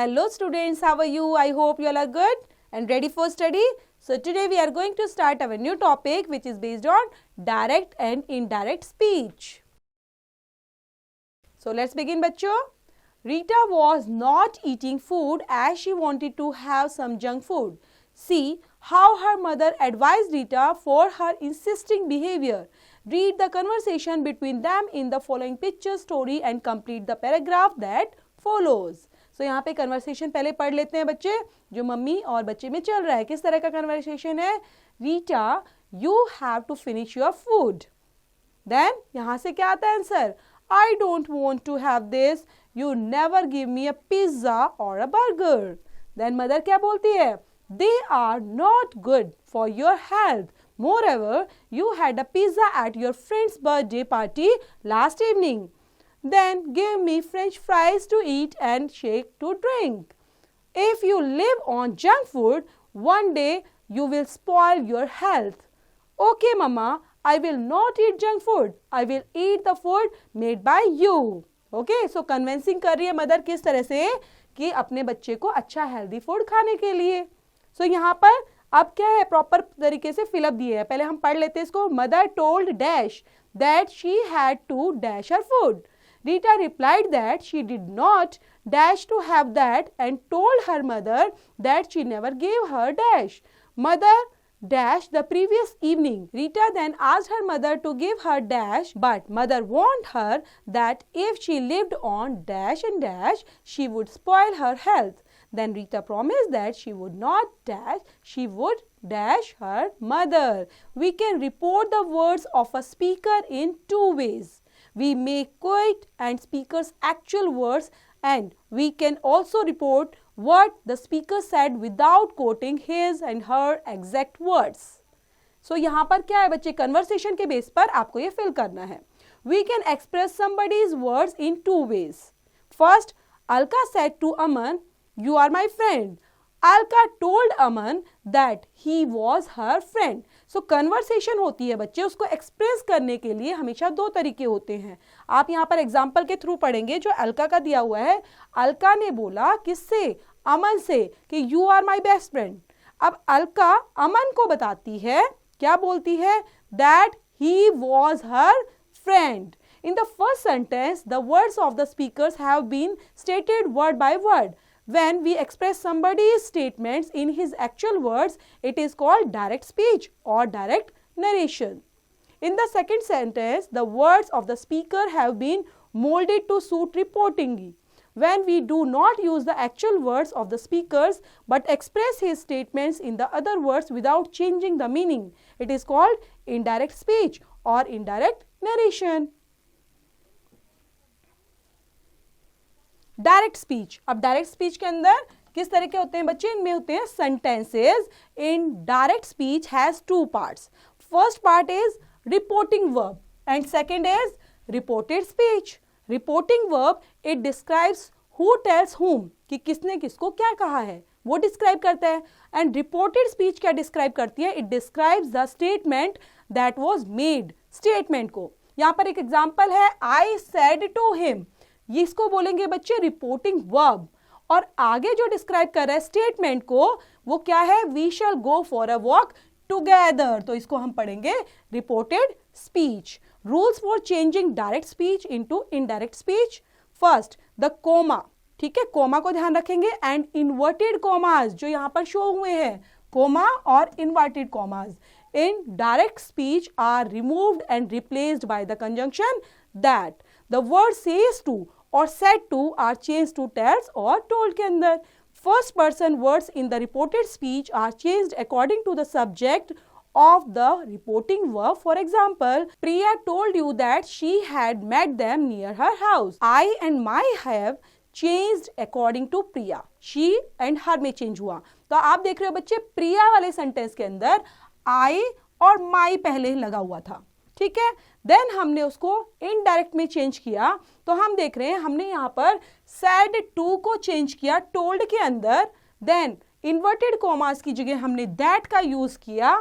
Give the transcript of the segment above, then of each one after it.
Hello students, how are you? I hope you all are good and ready for study. So today we are going to start our new topic which is based on direct and indirect speech. So let's begin बच्चों. Rita was not eating food as she wanted to have some junk food. See how her mother advised Rita for her insisting behavior. Read the conversation between them in the following picture story and complete the paragraph that follows. So यहाँ पे conversation पहले पढ़ लेते हैं बच्चे, जो mummy और बच्चे में चल रहा है. किस तरह का कन्वर्सेशन है? Rita, you have to finish your food. Then यहाँ से क्या आता है answer? I don't want to have this. You never give me a pizza or a burger. Then mother क्या बोलती है? They are not good for your health. Moreover, you had a pizza at your friend's birthday party last evening. Then give me French fries to eat and shake to drink. If you live on junk food, one day you will spoil your health. Okay, Mama. I will not eat junk food. I will eat the food made by you. Okay, so convincing कर रही है mother किस तरह से कि अपने बच्चे को अच्छा हेल्दी फूड खाने के लिए. So यहाँ पर अब क्या है, प्रॉपर तरीके से फिलअप दिए है. पहले हम पढ़ लेते हैं इसको. Mother told dash that she had to dash her food. Rita replied that she did not dash to have that and told her mother that she never gave her dash. Mother dash the previous evening. Rita then asked her mother to give her dash, but mother warned her that if she lived on dash and dash, she would spoil her health. Then Rita promised that she would not dash, she would dash her mother. We can report the words of a speaker in two ways. We may quote and speaker's actual words, and we can also report what the speaker said without quoting his and her exact words. So यहाँ पर क्या है बच्चे, conversation के base पर आपको ये fill करना है. We can express somebody's words in two ways. First, Alka said to Aman, "You are my friend." Alka told Aman that he was her friend. So conversation होती है बच्चे, उसको एक्सप्रेस करने के लिए हमेशा दो तरीके होते हैं. आप यहाँ पर एग्जाम्पल के थ्रू पढ़ेंगे जो अलका का दिया हुआ है. अलका ने बोला किससे? अमन से, कि you are my best friend. अब अलका अमन को बताती है, क्या बोलती है? That he was her friend. In the first sentence, the words of the speakers have been stated word by word. When we express somebody's statements in his actual words, it is called direct speech or direct narration. In the second sentence, the words of the speaker have been molded to suit reporting. When we do not use the actual words of the speakers but express his statements in the other words without changing the meaning, it is called indirect speech or indirect narration. Direct speech. अब direct speech के अंदर किस तरह के होते हैं बच्चे? इनमें होते हैं sentences. In direct speech has two parts. First part is reporting verb and second is reported speech. Reporting verb it describes who tells हुम, कि किसने किसको क्या कहा है, वो डिस्क्राइब करता है. एंड रिपोर्टेड स्पीच क्या डिस्क्राइब करती है? It describes the statement that was made. Statement को, यहां पर एक एग्जांपल है, आई सेड टू हिम. इसको बोलेंगे बच्चे रिपोर्टिंग वर्ब. और आगे जो डिस्क्राइब कर रहा है स्टेटमेंट को, वो क्या है? We shall go for a walk together. तो इसको हम पढ़ेंगे reported speech. Rules for changing direct speech into indirect speech. First, the comma. ठीक है, कोमा को ध्यान रखेंगे. एंड इन्वर्टेड कोमास जो यहां पर शो हुए हैं, कोमा और inverted commas in direct speech are removed and replaced by the conjunction that. The word says to or said to are changed to tells or told के अंदर. First person words in the reported speech are changed according to the subject of the reporting verb. For example, Priya told you that she had met them near her house. I and my have changed according to Priya. She and her में change हुआ. तो आप देख रहे हो बच्चे, प्रिया वाले sentence के अंदर आई और माई पहले लगा हुआ था. ठीक है, देन हमने उसको इनडायरेक्ट में चेंज किया. तो हम देख रहे हैं हमने यहाँ पर सेड टू को चेंज किया टोल्ड के अंदर. देन इन्वर्टेड कॉमास की जगह हमने दैट का यूज किया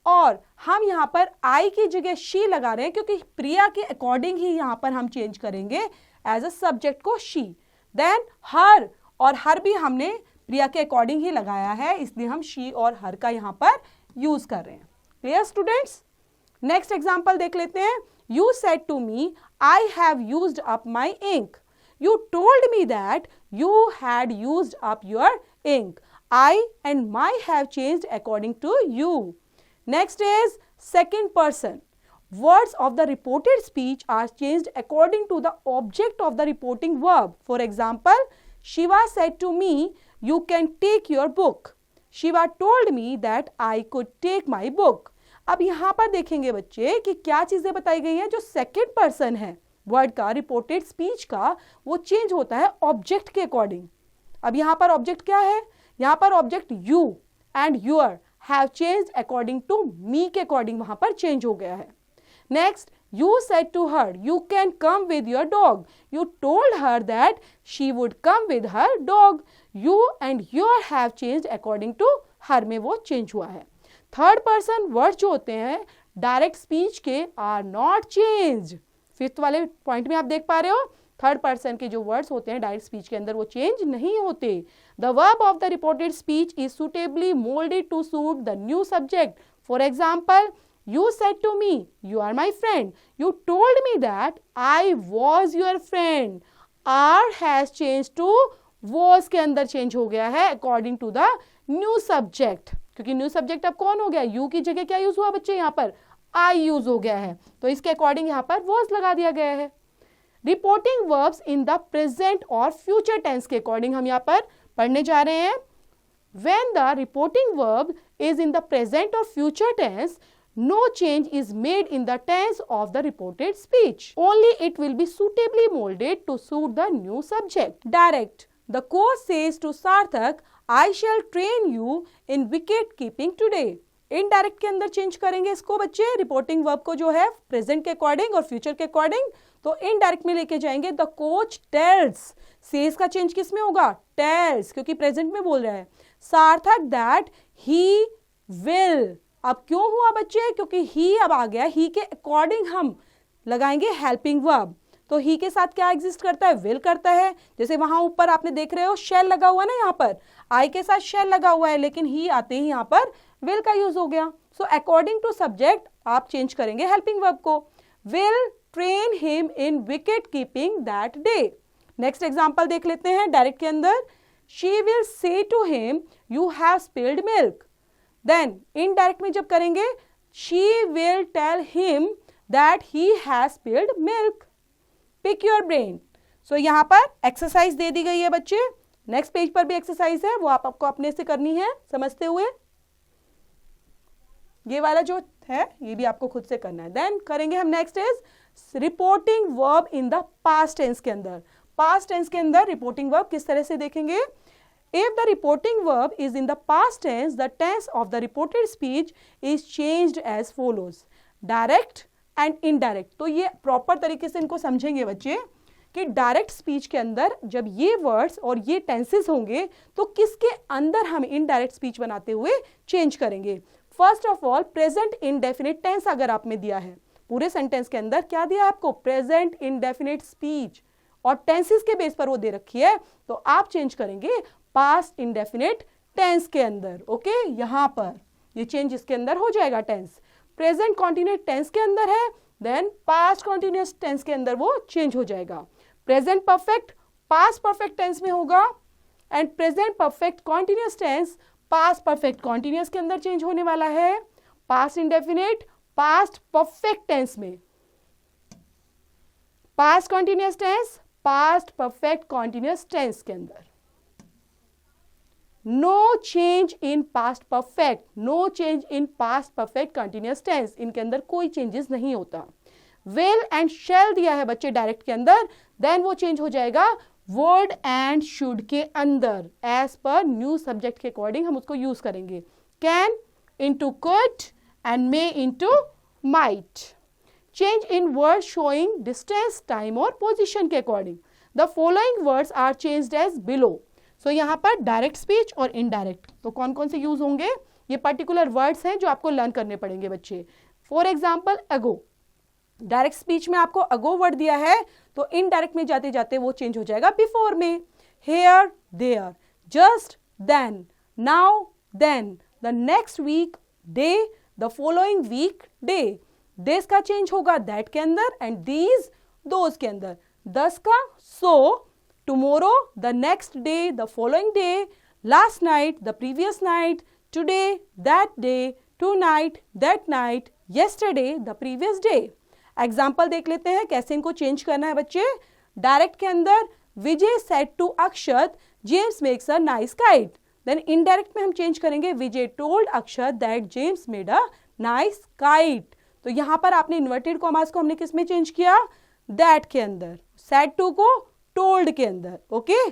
और हम यहाँ पर आई की जगह शी लगा रहे हैं क्योंकि प्रिया के अकॉर्डिंग ही यहाँ पर हम चेंज करेंगे एज अ सब्जेक्ट को शी. देन हर और हर भी हमने प्रिया के अकॉर्डिंग ही लगाया है, इसलिए हम शी और हर का यहाँ पर यूज कर रहे हैं। Clear students? नेक्स्ट एग्जाम्पल देख लेते हैं। You said to me I have used up my ink. You told me that you had used up your ink. I and my have changed according to you. Next is second person. Words of the reported speech are changed according to the object of the reporting verb. For example, Shiva said to me, you can take your book. Shiva told me that I could take my book. अब यहाँ पर देखेंगे बच्चे कि क्या चीजें बताई गई हैं। जो सेकेंड पर्सन है वर्ड का, रिपोर्टेड स्पीच का, वो चेंज होता है ऑब्जेक्ट के अकॉर्डिंग। अब यहाँ पर ऑब्जेक्ट क्या है? यहाँ पर object you and your have changed according to me के अकॉर्डिंग वहां पर चेंज हो गया है। Next, you said to her you can come with your dog. You told her that she would come with her dog. You and your have changed according to her में वो change हुआ है। Third person word जो होते हैं direct speech के are not changed. Fifth वाले point में आप देख पा रहे हो, थर्ड पर्सन के जो वर्ड्स होते हैं डायरेक्ट स्पीच के अंदर वो चेंज नहीं होते। The verb of the reported speech is suitably moulded to suit the new subject. For example, you said to me you are my friend. You told me that I was your friend. Are has change to was के अंदर change हो गया है according to the new subject, क्योंकि new subject अब कौन हो गया? यू की जगह क्या यूज हुआ बच्चे? यहाँ पर आई यूज हो गया है, तो इसके अकॉर्डिंग यहाँ पर वॉज लगा दिया गया है। Reporting verbs in the present और फ्यूचर टेंस के अकॉर्डिंग हम यहाँ पर पढ़ने जा रहे हैं। When the reporting verb is in the present और future tense, no change is made in the tense of the reported speech, only it will be suitably molded to suit the new subject. Direct. The coach says to Sarthak, I shall train you in wicket keeping today. Indirect के अंदर change करेंगे इसको बच्चे, reporting verb को जो है present के according और फ्यूचर के अकॉर्डिंग, तो इनडायरेक्ट में लेके जाएंगे। द कोच टेल्स, सेज का चेंज किस में होगा? टेल्स, क्योंकि प्रेजेंट में बोल रहा है। सार्थक दैट ही विल, अब क्यों हुआ बच्चे? क्योंकि ही अब आ गया, ही के अकॉर्डिंग हम लगाएंगे हेल्पिंग वर्ब। तो ही के साथ क्या एग्जिस्ट करता है? विल करता है। जैसे वहां ऊपर आपने देख रहे हो शेल लगा हुआ है ना, यहाँ पर आई के साथ शेल लगा हुआ है, लेकिन ही आते ही यहाँ पर विल का यूज हो गया। सो अकॉर्डिंग टू सब्जेक्ट आप चेंज करेंगे हेल्पिंग वर्ब को। Will train him in wicket keeping that day. Next example देख लेते हैं डायरेक्ट के अंदर। She will say to him you have spilled milk. Then indirect में जब करेंगे, she will tell him that he has spilled milk. Pick your brain. So यहाँ पर एक्सरसाइज दे दी गई है बच्चे। नेक्स्ट पेज पर भी एक्सरसाइज है, वो आपको अपने से करनी है समझते हुए। ये वाला जो है ये भी आपको खुद से करना है। देन करेंगे हम next is reporting verb in the past tense के अंदर। पास्ट टेंस के अंदर रिपोर्टिंग वर्ब किस तरह से देखेंगे? If the reporting verb is in the past tense, the tense of the reported speech is changed as follows, direct and indirect. तो ये प्रॉपर तरीके से इनको समझेंगे बच्चे कि डायरेक्ट स्पीच के अंदर जब ये वर्ड्स और ये टेंसेस होंगे तो किसके अंदर हम इनडायरेक्ट स्पीच बनाते हुए चेंज करेंगे। First of all, present indefinite tense अगर आपने दिया है, पूरे सेंटेंस के अंदर क्या दिया आपको? प्रेजेंट इंडेफिनिट स्पीच, और टेंसेस के बेस पर वो दे रखी है, तो आप चेंज करेंगे पास्ट इंडेफिनिट टेंस के अंदर। ओके, यहां पर ये चेंज इसके अंदर हो जाएगा। टेंस प्रेजेंट कॉन्टिन्यूस टेंस के अंदर है, देन पास्ट कॉन्टिन्यूस टेंस के अंदर वो चेंज हो जाएगा। Present perfect past perfect tense में होगा, and present perfect continuous tense past perfect continuous के अंदर चेंज होने वाला है। Past indefinite past perfect tense में, past continuous tense past perfect continuous tense के अंदर। No change in past perfect, no change in past perfect continuous tense, इनके अंदर कोई चेंजेस नहीं होता। विल एंड शैल दिया है बच्चे डायरेक्ट के अंदर, देन वो चेंज हो जाएगा वर्ड एंड शुड के अंदर, एज पर न्यू सब्जेक्ट के अकॉर्डिंग हम उसको यूज करेंगे। Can into could and may into might. Change in word showing distance, time और पोजिशन के according. The following words are changed as below. So यहाँ पर डायरेक्ट स्पीच और indirect तो कौन कौन से यूज होंगे? ये पर्टिकुलर वर्ड्स हैं जो आपको लर्न करने पड़ेंगे बच्चे। For example ago, direct speech में आपको अगो वर्ड दिया है, तो इनडायरेक्ट में जाते जाते वो चेंज हो जाएगा बिफोर में। here, there, just, then, now, then, the next week, day, the following week, day. this का चेंज होगा that के अंदर and these those के अंदर. 10 का so, tomorrow, the next day, the following day, last night, the previous night, today, that day, tonight, that night, yesterday, the previous day. Example देख लेते हैं कैसे इनको चेंज करना है बच्चे. डायरेक्ट के अंदर Vijay said to Akshat James makes a nice kite. Then indirect में हम चेंज करेंगे Vijay told Akshat that James made a nice kite. तो यहां पर आपने इन्वर्टेड कॉमास को हमने किस में चेंज किया, दैट के अंदर, सेड टू को टोल्ड के अंदर. Okay,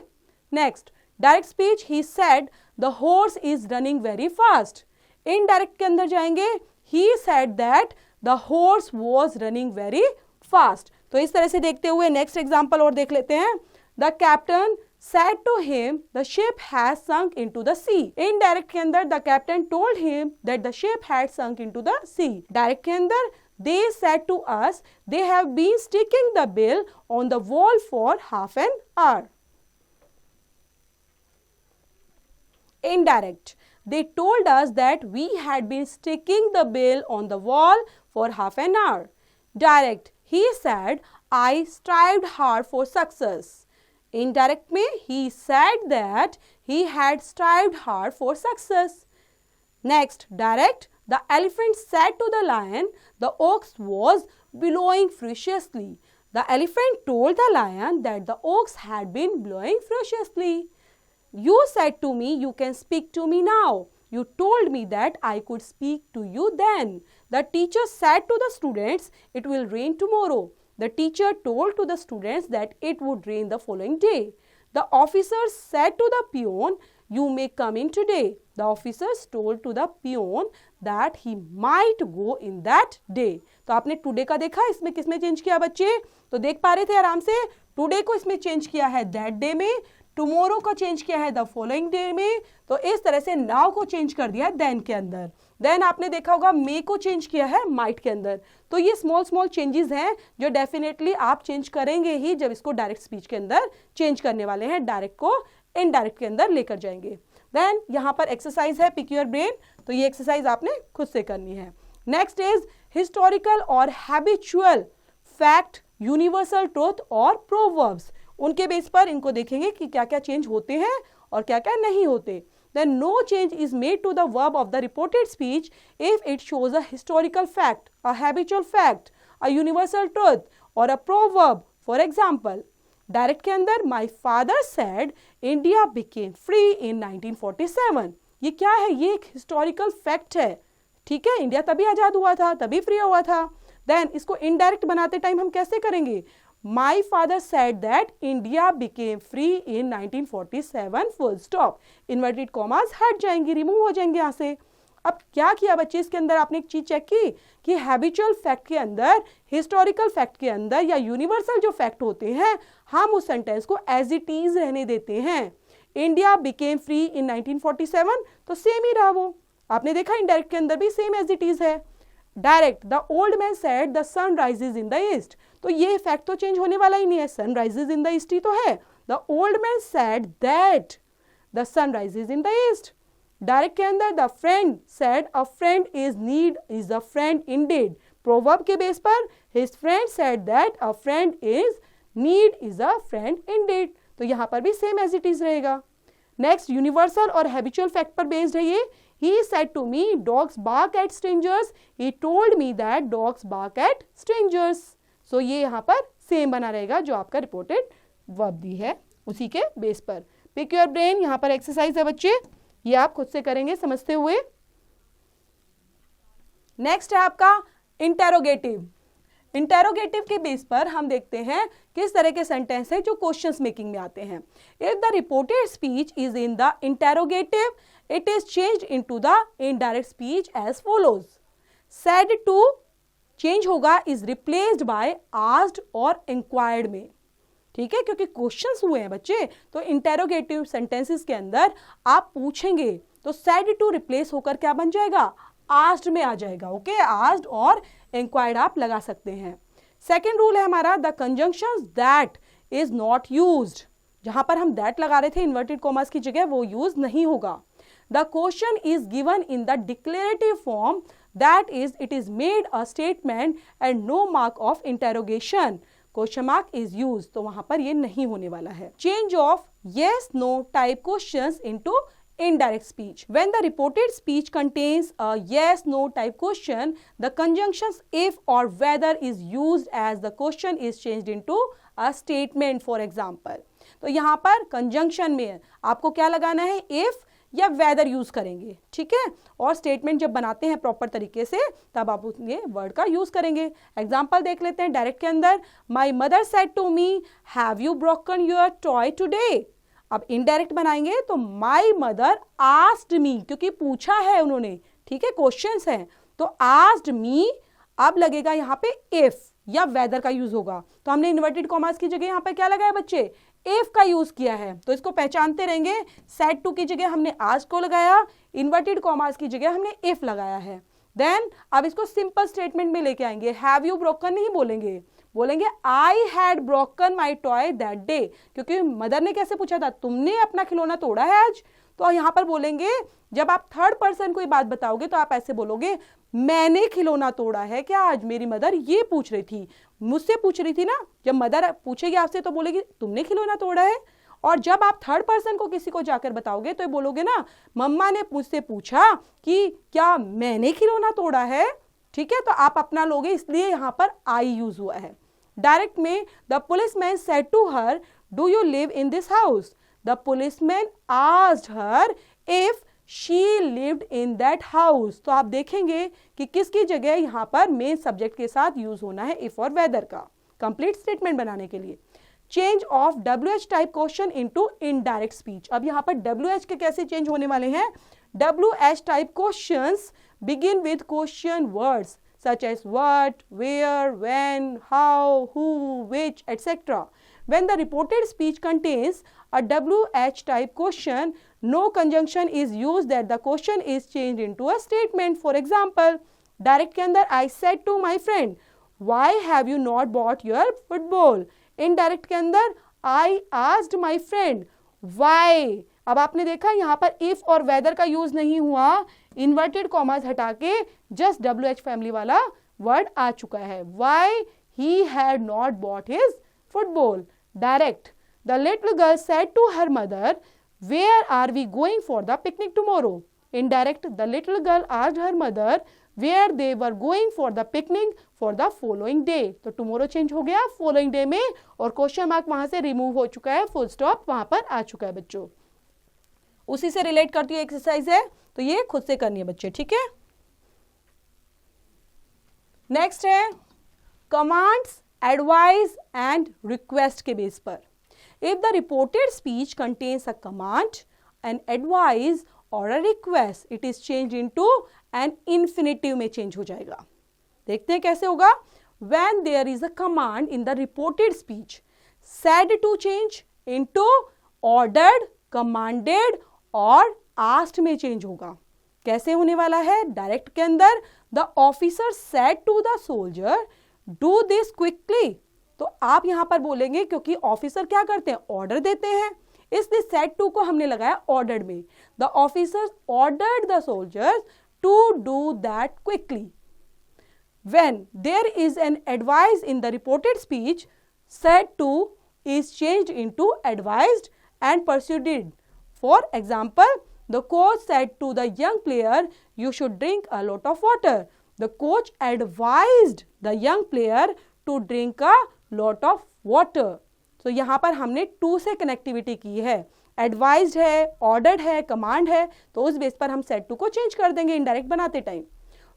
next direct speech, he said the horse is running very fast. Indirect के अंदर जाएंगे, he said that the horse was running very fast. तो इस तरह से देखते हुए नेक्स्ट एग्जाम्पल और देख लेते हैं. The captain said to him the ship has sunk into the sea. Indirect के अंदर the captain told him that the ship had sunk into the sea. Direct के अंदर they said to us they have been sticking the bill on the wall for half an hour. Indirect, they told us that we had been sticking the bill on the wall for half an hour. Direct, he said I strived hard for success. Indirect में he said that he had strived hard for success. Next, direct, the elephant said to the lion the ox was blowing furiously. The elephant told the lion that the ox had been blowing furiously. You said to me you can speak to me now. You told me that I could speak to you then. The teacher said to the students it will rain tomorrow. The teacher told to the students that it would rain the following day. The officers said to the peon, you may come in today. The officers told to the peon that he might go in that day. तो आपने today का देखा, इसमें किसमें change किया बच्चे, तो देख पा रहे थे आराम से. today को इसमें चेंज किया है that day में, tomorrow को चेंज किया है the following day में, तो इस तरह से now को चेंज कर दिया then के अंदर. देन आपने देखा होगा मे को चेंज किया है माइट के अंदर. तो ये स्मॉल स्मॉल चेंजेस हैं जो डेफिनेटली आप चेंज करेंगे ही जब इसको डायरेक्ट स्पीच के अंदर चेंज करने वाले हैं, डायरेक्ट को इनडायरेक्ट के अंदर लेकर जाएंगे. देन यहाँ पर एक्सरसाइज है पिक योर ब्रेन, तो ये एक्सरसाइज आपने खुद से करनी है. नेक्स्ट इज हिस्टोरिकल और हैबिचुअल फैक्ट, यूनिवर्सल ट्रूथ और प्रोवर्ब्स. उनके बेस पर इनको देखेंगे कि क्या क्या चेंज होते हैं और क्या क्या नहीं होते. Then no change is made to the verb of the reported speech if it shows a historical fact, a habitual fact, a universal truth or a proverb. For example, direct के अंदर my father said India became free in 1947. ये क्या है, ये एक historical fact है. ठीक है, इंडिया तभी आज़ाद हुआ था, तभी फ्री हुआ था. Then इसको indirect बनाते टाइम हम कैसे करेंगे, My father said that India became free in 1947 full stop. Inverted commas हट जाएंगी, रिमूव हो जाएंगे यहाँ से. अब क्या किया बच्चे, इसके अंदर आपने एक चीज चेक की कि हैबिचुअल फैक्ट के अंदर, हिस्टोरिकल फैक्ट के अंदर या यूनिवर्सल जो फैक्ट होते हैं, हम उस सेंटेंस को एज इट इज रहने देते हैं. इंडिया बिकेम फ्री इन 1947, तो सेम ही रहा वो. आपने देखा इनडायरेक्ट के अंदर भी सेम एज इट इज है. Direct, the old man said the sun rises in the east, तो ये फैक्ट तो चेंज होने वाला ही नहीं है, sun rises in the east ही तो है. The old man said that the sun rises in the east. Direct के अंदर the friend said a friend is need is a friend indeed. Proverb के बेस पर his friend said that a friend is need is a friend indeed, तो यहाँ पर भी same as it is रहेगा. Next, universal और habitual fact पर based है ये. He said to me, dogs bark at strangers. He told me that dogs bark at strangers. So ये यहाँ पर सेम बना रहेगा जो आपका रिपोर्टेड वर्ब दी है उसी के बेस पर. पिक योर ब्रेन, यहाँ पर एक्सरसाइज है बच्चे, ये आप खुद से करेंगे समझते हुए. नेक्स्ट है आपका इंटेरोगेटिव. इंटेरोगेटिव के बेस पर हम देखते हैं किस तरह के सेंटेंस है जो क्वेश्चंस मेकिंग में आते हैं. If the reported speech is in the interrogative, it is changed into the indirect speech as follows. Said to change होगा is replaced by asked और inquired में. ठीक है, क्योंकि क्वेश्चंस हुए हैं बच्चे, तो इंटेरोगेटिव सेंटेंसेस के अंदर आप पूछेंगे तो said to रिप्लेस होकर क्या बन जाएगा, asked में आ जाएगा. ओके, asked और inquired आप लगा सकते हैं. सेकेंड रूल है हमारा, the conjunctions that is not used. जहां पर हम दैट लगा रहे थे इन्वर्टेड कॉमास की जगह, वो यूज नहीं होगा. The question is given in the declarative form, that is it is made a statement and no mark of interrogation. Question mark is use, तो वहां पर ये नहीं होने वाला है. Change of yes no type questions into indirect speech. When the reported speech contains a yes no type question, the conjunctions if or whether is used as the question is changed into a statement. For example, तो यहाँ पर conjunction में आपको क्या लगाना है, if या weather use करेंगे, ठीक है. और स्टेटमेंट जब बनाते हैं प्रॉपर तरीके से तब आप उसमें वर्ड का यूज करेंगे. एग्जाम्पल देख लेते हैं डायरेक्ट के अंदर. My mother said to me, have you broken your toy today. अब इनडायरेक्ट बनाएंगे तो माई मदर आस्क्ड मी, क्योंकि पूछा है उन्होंने, ठीक है, क्वेश्चंस हैं, तो आस्क्ड मी. अब लगेगा यहाँ पे इफ या वेदर का यूज होगा. तो हमने इन्वर्टेड कॉमास की जगह यहाँ पे क्या लगाया बच्चे, इफ का यूज किया है. तो इसको पहचानते रहेंगे. सेड टू की जगह हमने आस्क्ड को लगाया, इन्वर्टेड कॉमास की जगह हमने इफ लगाया है. देन अब इसको सिंपल स्टेटमेंट में लेके आएंगे. हैव यू ब्रोकन नहीं बोलेंगे, बोलेंगे I had broken my toy that day, क्योंकि मदर ने कैसे पूछा था, तुमने अपना खिलौना तोड़ा है आज. तो यहाँ पर बोलेंगे, जब आप थर्ड पर्सन को ये बात बताओगे तो आप ऐसे बोलोगे, मैंने खिलौना तोड़ा है क्या आज, मेरी मदर ये पूछ रही थी, मुझसे पूछ रही थी ना. जब मदर पूछेगी आपसे तो बोलेगी तुमने खिलौना तोड़ा है. और जब आप थर्ड पर्सन को किसी को जाकर बताओगे तो बोलोगे ना, मम्मा ने मुझसे पूछा कि क्या मैंने खिलौना तोड़ा है, ठीक है. तो आप अपना लोगे, इसलिए यहाँ पर आई यूज हुआ है. डायरेक्ट में the policeman said to her, do you live in this house. The policeman asked her if she lived in that house. तो आप देखेंगे कि किसकी जगह यहाँ पर मेन सब्जेक्ट के साथ यूज होना है इफ और वेदर का, कंप्लीट स्टेटमेंट बनाने के लिए. Change of WH type question into indirect speech. अब यहाँ पर WH के कैसे चेंज होने वाले हैं. WH type questions begin with question words such as what, where, when, how, who, which, etc. When the reported speech contains a WH type question, no conjunction is used that the question is changed into a statement. For example, direct के अंदर I said to my friend, why have you not bought your football? Indirect के अंदर I asked my friend, why. अब आपने देखा यहाँ पर if और weather का यूज नहीं हुआ, इन्वर्टेड कॉमास हटा के जस्ट WH फैमिली वाला वर्ड आ चुका है. Why he had not bought his football. Direct, the little girl said to her mother, where are we going for the picnic tomorrow. Indirect, the little girl asked her mother where they were going for the picnic for the following day. तो tomorrow change हो गया following day में, और question mark वहां से remove हो चुका है, फुल स्टॉप वहां पर आ चुका है बच्चों. उसी से रिलेट करती है एक्सरसाइज है, तो ये खुद से करनी है बच्चे, ठीक है. नेक्स्ट है कमांड्स, एडवाइस एंड रिक्वेस्ट के बेस पर. If the reported speech contains a command, an advice और a request, it is change into an infinitive में चेंज हो जाएगा. देखते हैं कैसे होगा. When there is a command in the reported speech, said to change into ordered, commanded और asked में चेंज होगा. कैसे होने वाला है. डायरेक्ट के अंदर the officer said to the soldier do this quickly. तो आप यहां पर बोलेंगे क्योंकि ऑफिसर क्या करते हैं, ऑर्डर देते हैं, इसलिए सेड टू को हमने लगाया ऑर्डर्ड में. The officer ordered the soldiers to do that quickly. When there is an advice in the reported speech, said to is changed into advised and persuaded. For example, the coach said to the young player, you should drink a lot of water. The coach advised the young player to drink a lot of water. So यहाँ पर हमने to से connectivity की है. Advised है, ordered है, command है, तो उस बेस पर हम said to को चेंज कर देंगे इनडायरेक्ट बनाते time.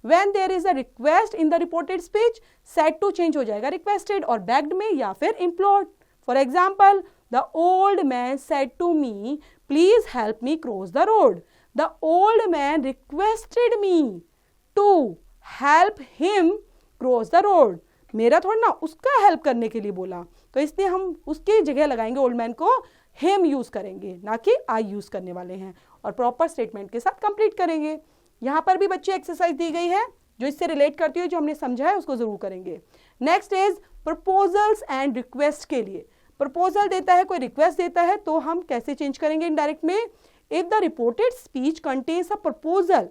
When there is a request in the reported speech, said to change हो जाएगा requested और begged में या फिर implored. For example, the old man said to me, please help me cross the road. The old man requested me to help him cross the road. मेरा थोड़ा ना उसका हेल्प करने के लिए बोला, तो इसलिए हम उसकी जगह लगाएंगे ओल्ड मैन को, हिम यूज करेंगे ना कि आई यूज करने वाले हैं, और प्रॉपर स्टेटमेंट के साथ कंप्लीट करेंगे. यहाँ पर भी बच्चे एक्सरसाइज दी गई है जो इससे रिलेट करती है, जो हमने समझा है उसको जरूर करेंगे. Next is proposals and request के लिए. प्रपोजल देता है, कोई रिक्वेस्ट देता है, तो हम कैसे चेंज करेंगे इनडायरेक्ट में? If the reported speech contains a proposal,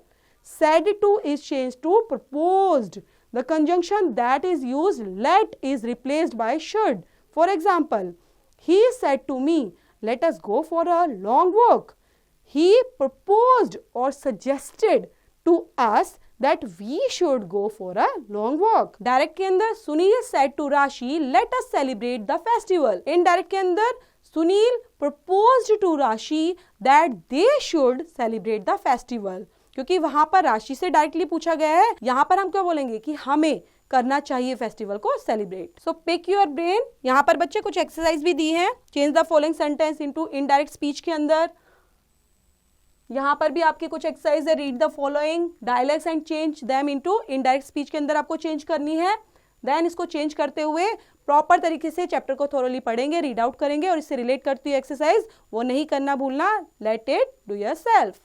said to is changed to proposed. The conjunction that is used let is replaced by should. For example, he said to me, let us go for a long walk. He proposed or suggested to us that we should go for a long walk. Direct के अंदर Sunil said to राशि let us celebrate the festival. Indirect के अंदर Sunil proposed to राशि that they should celebrate the festival. क्योंकि वहां पर राशि से डायरेक्टली पूछा गया है, यहां पर हम क्या बोलेंगे कि हमें करना चाहिए फेस्टिवल को celebrate. So pick your brain. यहां पर बच्चे कुछ एक्सरसाइज भी दी है. Change the following sentence into indirect speech के अंदर. यहां पर भी आपकी कुछ एक्सरसाइज है. Read the following dialogues and change them into indirect speech के अंदर आपको चेंज करनी है. देन इसको चेंज करते हुए प्रॉपर तरीके से चैप्टर को थोरोली पढ़ेंगे, रीड आउट करेंगे और इससे रिलेट करती हुई एक्सरसाइज वो नहीं करना भूलना. Let it do yourself.